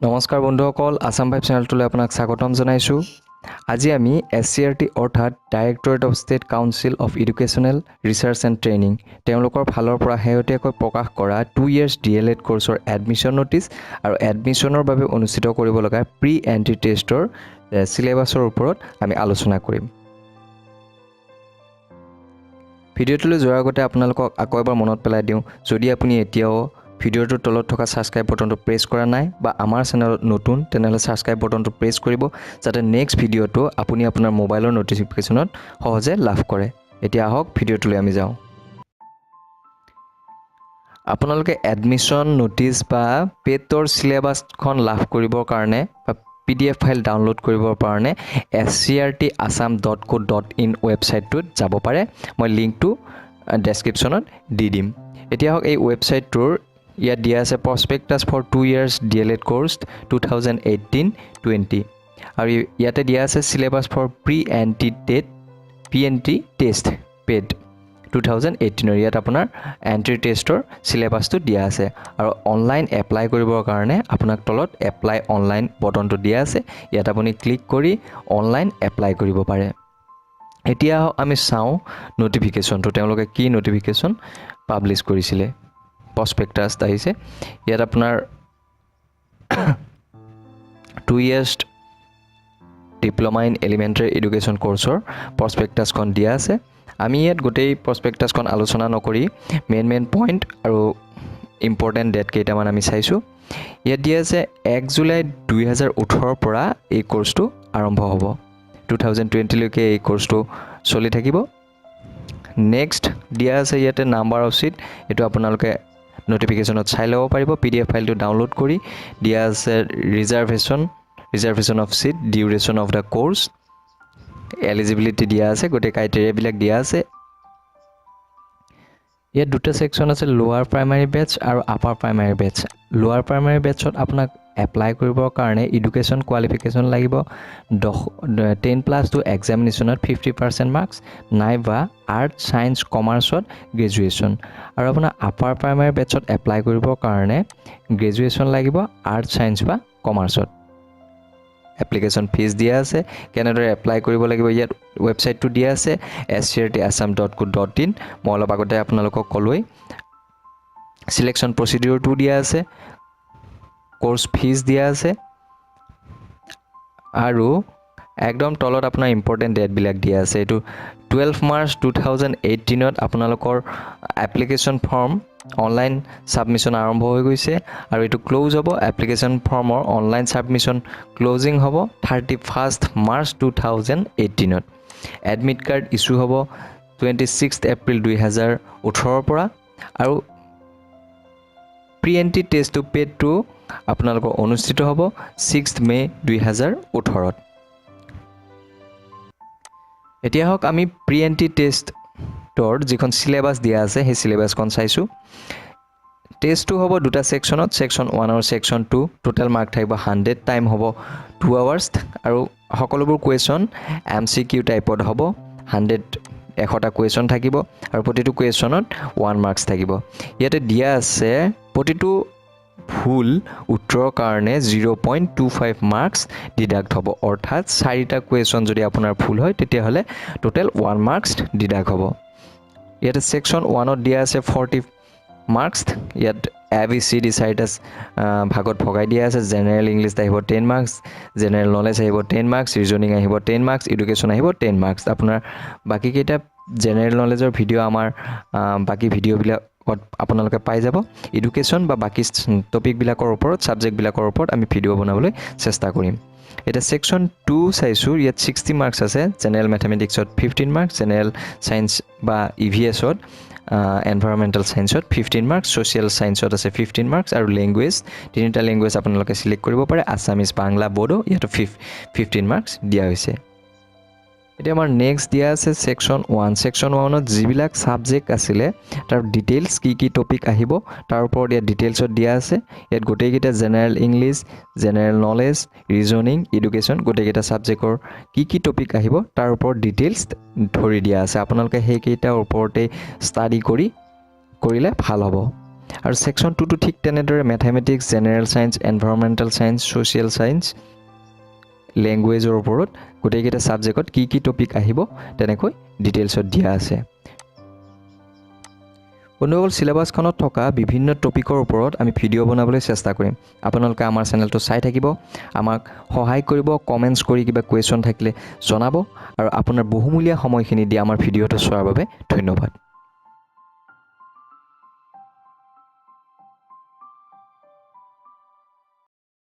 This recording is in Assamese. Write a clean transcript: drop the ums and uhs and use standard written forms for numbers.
নমস্কাৰ বন্ধুসকল, আসাম ভাইব চেনেলটোলৈ আপোনাক স্বাগতম জনাইছোঁ। আজি আমি SCRT অৰ্থাৎ directorate of state council of educational research and training তেওঁলোকৰ ফালৰ পৰা শেহতীয়াকৈ প্ৰকাশ কৰা 2 years DLED কোৰ্চৰ এডমিশ্যন ন'টিছ আৰু এডমিশ্যনৰ বাবে অনুষ্ঠিত কৰিব লগা প্ৰি এণ্ট্ৰি টেষ্টৰ চিলেবাছৰ ওপৰত আমি আলোচনা কৰিম। ভিডিঅ'টোলৈ যোৱাৰ আগতে আপোনালোকক আকৌ এবাৰ মনত পেলাই দিওঁ, যদি আপুনি এতিয়াও ভিডিঅ'টোৰ তলত থকা ছাবস্ক্ৰাইব বটনটো প্ৰেছ কৰা নাই বা আমাৰ চেনেলত নতুন তেনেহ'লে ছাবস্ক্ৰাইব বটনটো প্ৰেছ কৰিব যাতে নেক্সট ভিডিঅ'টো আপুনি আপোনাৰ মোবাইলৰ ন'টিফিকেশ্যনত সহজে লাভ কৰে। এতিয়া আহক ভিডিঅ'টোলৈ আমি যাওঁ। আপোনালোকে এডমিশ্যন ন'টিছ বা পেটৰ চিলেবাছখন লাভ কৰিবৰ কাৰণে বা PDF ফাইল ডাউনলোড কৰিবৰ কাৰণে scrtassam.co.in ৱেবছাইটটোত যাব পাৰে। মই লিংকটো ডেছক্ৰিপশ্যনত দি দিম। এতিয়া হওক এই ৱেবছাইটটোৰ ইয়াত দিয়া আছে prospectus for 2 years DLED course 2018-20 আৰু ইয়াতে দিয়া আছে syllabus for pre entry test পেড 2018 ইয়াত আপোনাৰ এণ্ট্ৰি টেষ্টৰ চিলেবাছটো দিয়া আছে আৰু অনলাইন এপ্লাই কৰিবৰ কাৰণে আপোনাক তলত এপ্লাই অনলাইন বটনটো দিয়া আছে, ইয়াত আপুনি ক্লিক কৰি অনলাইন এপ্লাই কৰিব পাৰে। এতিয়া আমি চাওঁ ন'টিফিকেশ্যনটো, তেওঁলোকে কি ন'টিফিকেশ্যন পাব্লিছ কৰিছিলে। প্ৰস্পেক্টাছ আহিছে, ইয়াত আপোনাৰ 2 years diploma in elementary education কোৰ্চৰ প্ৰস্পেক্টাছখন দিয়া আছে। আমি ইয়াত গোটেই প্ৰস্পেক্টাছখন আলোচনা নকৰি মেইন পইণ্ট আৰু ইম্পৰ্টেণ্ট ডেট কেইটামান আমি চাইছোঁ। ইয়াত দিয়া আছে 1 জুলাই 2018 পৰা এই কোৰ্চটো আৰম্ভ হ'ব। 2020লৈকে এই কোৰ্চটো চলি থাকিব। নেক্সট দিয়া আছে ইয়াতে নাম্বাৰ অফ চিট, এইটো আপোনালোকে ন'টিফিকেশ্যনত চাই ল'ব পাৰিব। PDF ফাইলটো ডাউনলোড কৰি দিয়া আছে reservation of seat, duration of the course, eligibility দিয়া আছে, গোটেই ক্ৰাইটেৰিয়াবিলাক দিয়া আছে। ইয়াত দুটা ছেকশ্যন আছে, লোৱাৰ প্ৰাইমাৰী বেটছ আৰু আপাৰ প্ৰাইমাৰী বেটছ। লোৱাৰ প্ৰাইমাৰী বেটছত আপোনাক এপ্লাই কৰিবৰ কাৰণে এডুকেশ্যন কোৱালিফিকেশ্যন লাগিব 10+2 এক্সামিনেশ্যনত 50% মাৰ্কছ নাইবা আৰ্টছ ছায়েন্স কমাৰ্চত গ্ৰেজুৱেশ্যন। আৰু আপোনাৰ আপাৰ প্ৰাইমাৰী বেটছত এপ্লাই কৰিবৰ কাৰণে গ্ৰেজুৱেশ্যন লাগিব আৰ্টছ ছায়েন্স বা কমাৰ্চত। এপ্লিকেশ্যন ফিজ দিয়া আছে, কেনেদৰে এপ্লাই কৰিব লাগিব ইয়াত ৱেবছাইটটো দিয়া আছে scrtassam.co.in। মই অলপ আগতে আপোনালোকক ক'লোৱেই। চিলেকশ্যন প্ৰচিডিউৰটো দিয়া আছে, কোৰ্চ ফিজ দিয়া আছে আৰু একদম তলত আপোনাৰ ইম্পৰ্টেণ্ট ডেটবিলাক দিয়া আছে। এইটো 12 March 2018 আপোনালোকৰ এপ্লিকেশ্যন ফৰ্ম অনলাইন ছাবমিশ্যন আৰম্ভ হৈ গৈছে আৰু এইটো ক্ল'জ হ'ব। এপ্লিকেশ্যন ফৰ্মৰ অনলাইন ছাবমিশ্যন ক্ল'জিং হ'ব 31 March 2018। এডমিট কাৰ্ড ইছ্যু হ'ব 26 April 2018 পৰা আৰু প্ৰি এণ্ট্ৰি টেষ্ট পেডটো আপোনালোকৰ অনুষ্ঠিত হ'ব 6 May 2018। এতিয়া হওক আমি প্ৰি এণ্ট্ৰি টেষ্টৰ যিখন চিলেবাছ দিয়া আছে সেই চিলেবাছখন চাইছোঁ। টেষ্টটো হ'ব দুটা ছেকশ্যনত, ছেকশ্যন 1 আৰু ছেকশ্যন 2। টোটেল মাৰ্ক থাকিব 100, টাইম হ'ব 2 hours আৰু সকলোবোৰ কুৱেশ্যন MCQ টাইপত হ'ব। 100টা কুৱেশ্যন থাকিব আৰু প্ৰতিটো কুৱেশ্যনত 1 marks থাকিব। ইয়াতে দিয়া আছে প্ৰতিটো ভুল উত্তৰৰ কাৰণে 0.25 marks ডিডাক্ট হ'ব, অৰ্থাৎ 4টা কুৱেশ্যন যদি আপোনাৰ ভুল হয় তেতিয়াহ'লে টোটেল 1 marks ডিডাক্ট হ'ব। ইয়াতে ছেকশ্যন 1ত দিয়া আছে 40 marks। ইয়াত ABCD 4টা ভাগত ভগাই দিয়া আছে। জেনেৰেল ইংলিছ আহিব 10 marks, জেনেৰেল নলেজ আহিব 10 marks, ৰিজনিং আহিব 10 marks, এডুকেশ্যন আহিব 10 marks। আপোনাৰ বাকীকেইটা জেনেৰেল নলেজৰ ভিডিঅ' আমাৰ বাকী ভিডিঅ'বিলাকত আপোনালোকে পাই যাব। এডুকেশ্যন বা বাকী টপিকবিলাকৰ ওপৰত ছাবজেক্টবিলাকৰ ওপৰত আমি ভিডিঅ' বনাবলৈ চেষ্টা কৰিম। এতিয়া ছেকশ্যন 2 চাইছোঁ, ইয়াত 60 marks আছে। জেনেৰেল মেথামেটিক্সত 15 marks, জেনেৰেল ছায়েন্স বা EVSত এনভাইৰমেণ্টেল ছায়েন্সত 15 marks, ছ'চিয়েল ছায়েন্সত আছে 15 marks আৰু লেংগুৱেজ 3টা লেংগুৱেজ আপোনালোকে ছিলেক্ট কৰিব পাৰে, আছামিজ, বাংলা, বড়ো, ইয়াতো 15 marks দিয়া হৈছে। এতিয়া আমাৰ নেক্সট দিয়া আছে ছেকশ্যন 1। ছেকশ্যন 1ত যিবিলাক ছাবজেক্ট আছিলে তাৰ ডিটেইলছ কি টপিক আহিব তাৰ ওপৰত ইয়াত ডিটেইলছত দিয়া আছে। ইয়াত গোটেইকেইটা general English, general knowledge, reasoning, education গোটেইকেইটা ছাবজেক্টৰ কি টপিক আহিব তাৰ ওপৰত ডিটেইলছ ধৰি দিয়া আছে। আপোনালোকে সেইকেইটাৰ ওপৰতে ষ্টাডি কৰিলে ভাল হ'ব। আৰু ছেকশ্যন 2টো ঠিক তেনেদৰে mathematics general science environmental science social science লেংগুৱেজৰ ওপৰত গোটেইকেইটা ছাবজেক্টত কি কি টপিক আহিব তেনেকৈ ডিটেইলছত দিয়া আছে বন্ধুসকল চিলেবাছখনত থকা বিভিন্ন টপিকৰ ওপৰত আমি ভিডিঅ' বনাবলৈ চেষ্টা কৰিম আপোনালোকে আমাৰ চেনেলটো চাই থাকিব আমাক সহায় কৰিব কমেণ্টছ কৰি কিবা কুৱেশ্যন থাকিলে জনাব আৰু আপোনাৰ বহুমূলীয়া সময়খিনি দি আমাৰ ভিডিঅ'টো চোৱাৰ বাবে ধন্যবাদ